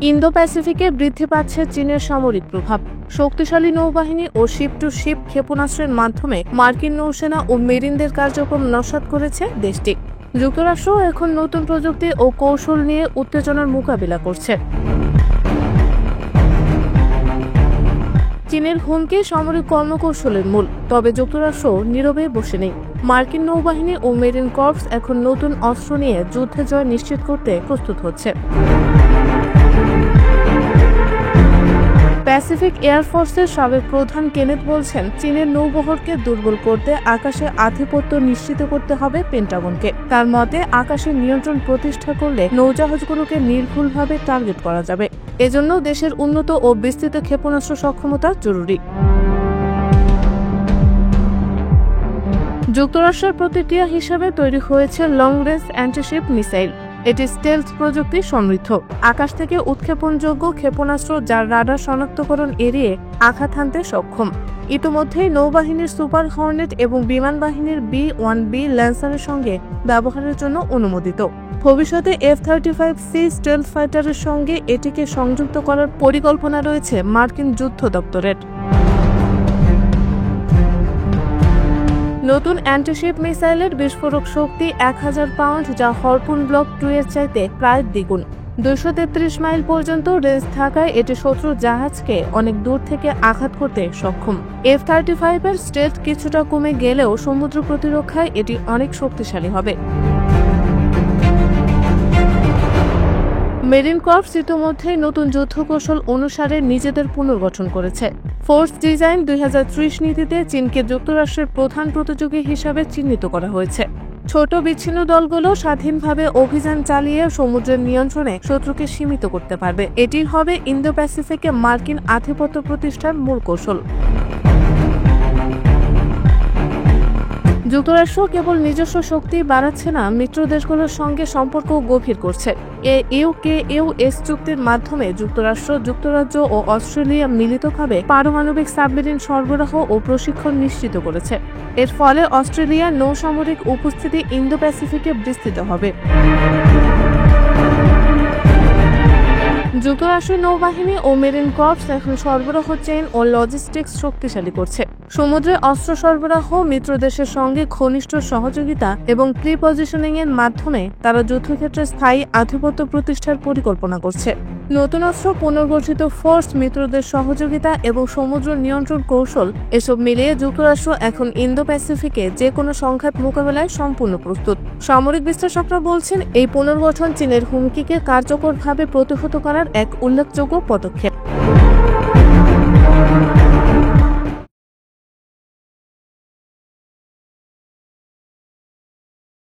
Indo প্যাসিফিকে বৃদ্ধি পাচ্ছে চীনের সামরিক প্রভাব। শক্তিশালী নৌবাহিনী ও শিপ টু শিপ ক্ষেপণাস্ত্রের মাধ্যমে মার্কিন নৌসেনা ও মেরিনদের কার্যক্রম নস্যাৎ করেছে দেশটি। যুক্তরাষ্ট্র এখন নতুন প্রযুক্তি ও কৌশল নিয়ে উত্তেজনার মোকাবিলা করছে। চীনের হুমকি সামরিক কর্মকৌশলের মূল, তবে যুক্তরাষ্ট্র নীরবে বসে নেই। মার্কিন নৌবাহিনী ও মেরিন কর্পস এখন নতুন অস্ত্র নিয়ে যুদ্ধে জয় নিশ্চিত করতে প্রস্তুত হচ্ছে। প্যাসিফিক এয়ারফোর্সের সাবেক প্রধান কেনেথ বলছেন, চীনের নৌবহরকে দুর্বল করতে আকাশে আধিপত্য নিশ্চিত করতে হবে পেন্টাগনকে। তার মতে, আকাশে নিয়ন্ত্রণ প্রতিষ্ঠা করলে নৌজাহাজগুলোকে নির্ভুলভাবে টার্গেট করা যাবে। এজন্য দেশের উন্নত ও বিস্তৃত ক্ষেপণাস্ত্র সক্ষমতা জরুরি। যুক্তরাষ্ট্রের প্রতিক্রিয়া হিসেবে তৈরি হয়েছে লং রেঞ্জ অ্যান্টিশিপ মিসাইল। এটি স্টেলথ প্রযুক্তি সমৃদ্ধ, আকাশ থেকে উৎক্ষেপণযোগ্য ক্ষেপণাস্ত্র যার রাডার শনাক্তকরণ এড়িয়ে আঘাত হানতে সক্ষম। ইতিমধ্যেই নৌবাহিনীর সুপার হর্নেট এবং বিমান বাহিনীর B-1B ল্যান্সারের সঙ্গে ব্যবহারের জন্য অনুমোদিত। ভবিষ্যতে F-35C স্টেলথ ফাইটারের সঙ্গে এটিকে সংযুক্ত করার পরিকল্পনা রয়েছে মার্কিন যুদ্ধ দপ্তরের। নতুন অ্যান্টিশিপ মিসাইলের বিস্ফোরক শক্তি 1000 পাউন্ড, যা হারপুন ব্লক 2 এর চাইতে প্রায় দ্বিগুণ। 233 মাইল পর্যন্ত রেঞ্জ থাকায় এটি শত্রু জাহাজকে অনেক দূর থেকে আঘাত করতে সক্ষম। F-35 এর স্টেলথ কিছুটা কমে গেলেও সমুদ্র প্রতিরক্ষায় এটি অনেক শক্তিশালী হবে। মেরিন কর্পস ইতিমধ্যেই নতুন যুদ্ধকৌশল অনুসারে নিজেদের পুনর্গঠন করেছে। ফোর্স ডিজাইন 2030 নীতিতে চীনকে যুক্তরাষ্ট্রের প্রধান প্রতিযোগী হিসাবে চিহ্নিত করা হয়েছে। ছোট বিচ্ছিন্ন দলগুলো স্বাধীনভাবে অভিযান চালিয়ে সমুদ্রের নিয়ন্ত্রণে শত্রুকে সীমিত করতে পারবে। এটি হবে ইন্দো প্যাসিফিকে মার্কিন আধিপত্য প্রতিষ্ঠার মূল কৌশল। যুক্তরাষ্ট্র কেবল নিজস্ব শক্তি বাড়াচ্ছে না, মিত্র দেশগুলোর সঙ্গে সম্পর্ক গভীর করছে। ইউকেইউএস চুক্তির মাধ্যমে যুক্তরাষ্ট্র, যুক্তরাজ্য ও অস্ট্রেলিয়া মিলিতভাবে পারমাণবিক সাবমেরিন সরবরাহ ও প্রশিক্ষণ নিশ্চিত করেছে। এর ফলে অস্ট্রেলিয়ার নৌসামরিক উপস্থিতি ইন্দো প্যাসিফিকে বিস্তৃত হবে। যুক্তরাষ্ট্রের নৌবাহিনী ও মেরিন কর্পস এখন সরবরাহ চেইন ও লজিস্টিক্স শক্তিশালী করছে। সমুদ্রে অস্ত্র সরবরাহ, মিত্র দেশের সঙ্গে ঘনিষ্ঠ সহযোগিতা এবং প্রি পজিশনিং এর মাধ্যমে তারা যুদ্ধক্ষেত্রে স্থায়ী আধিপত্য প্রতিষ্ঠার পরিকল্পনা করছে। নতুন অস্ত্র, পুনর্গঠিত ফোর্স, মিত্রদের সহযোগিতা এবং সমুদ্র নিয়ন্ত্রণ কৌশল, এসব মিলিয়ে যুক্তরাষ্ট্র এখন ইন্দো প্যাসিফিকে যে কোনো সংঘাত মোকাবেলায় সম্পূর্ণ প্রস্তুত। সামরিক বিশ্লেষকরা বলছেন, এই পুনর্গঠন চীনের হুমকিকে কার্যকরভাবে প্রতিহত করার এক উল্লেখযোগ্য পদক্ষেপ।